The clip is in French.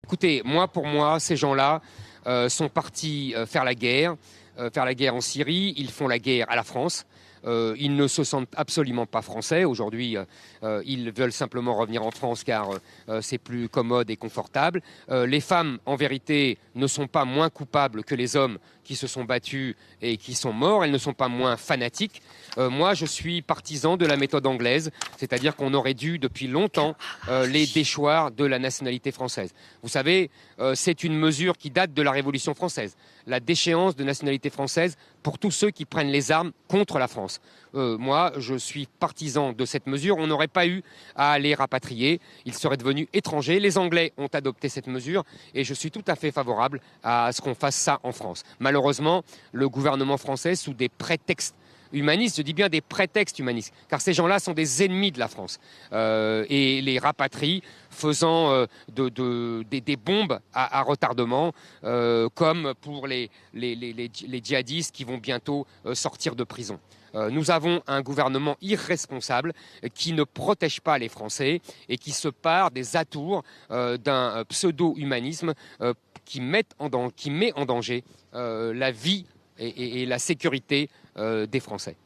Écoutez, pour moi, ces gens-là sont partis faire la guerre en Syrie. Ils font la guerre à la France. Ils ne se sentent absolument pas français. Aujourd'hui, ils veulent simplement revenir en France car c'est plus commode et confortable. Les femmes, en vérité, ne sont pas moins coupables que les hommes qui se sont battus et qui sont morts. Elles ne sont pas moins fanatiques. Moi, je suis partisan de la méthode anglaise, c'est-à-dire qu'on aurait dû, depuis longtemps, les déchoir de la nationalité française. Vous savez, c'est une mesure qui date de la Révolution française. La déchéance de nationalité française pour tous ceux qui prennent les armes contre la France. Moi, je suis partisan de cette mesure. On n'aurait pas eu à les rapatrier. Ils seraient devenus étrangers. Les Anglais ont adopté cette mesure et je suis tout à fait favorable à ce qu'on fasse ça en France. Malheureusement, le gouvernement français, sous des prétextes humanistes, je dis bien des prétextes humanistes, car ces gens-là sont des ennemis de la France et les rapatrie faisant des bombes à retardement, comme pour les djihadistes qui vont bientôt sortir de prison. Nous avons un gouvernement irresponsable qui ne protège pas les Français et qui se pare des atours d'un pseudo-humanisme qui met en danger la vie et la sécurité des Français.